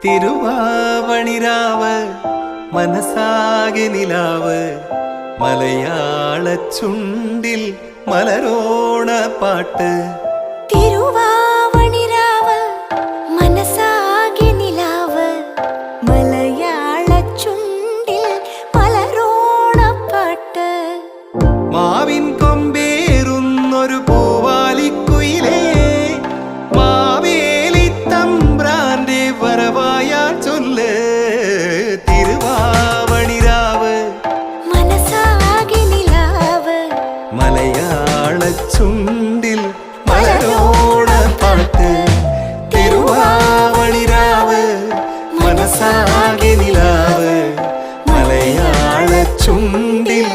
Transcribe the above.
തിരുവാവണിരാവ് മനസാകെ നിലാവ് മലയാള ചുണ്ടിൽ മലരോണ പാട്ട്. തിരുവാവണിരാവ് മനസാകെ നിലാവ് മലയാള ചുണ്ടിൽ മലരോണ പാട്ട്. മാവിൻ കൊമ്പേറുന്നൊരു പൂവാലിക്കുയിലേ മാവേലി തമ്പ്രാന്റെ വരവായാ ചൊല്ല്. തിരുവാവണിരാവ് മനസാകെ നിലാവ് മലയാള ചുണ്ടിൽ മലരോണ പാട്ട്. തിരുവാവണിരാവ് മനസാകെ നിലാവ് മലയാള ചുണ്ടിൽ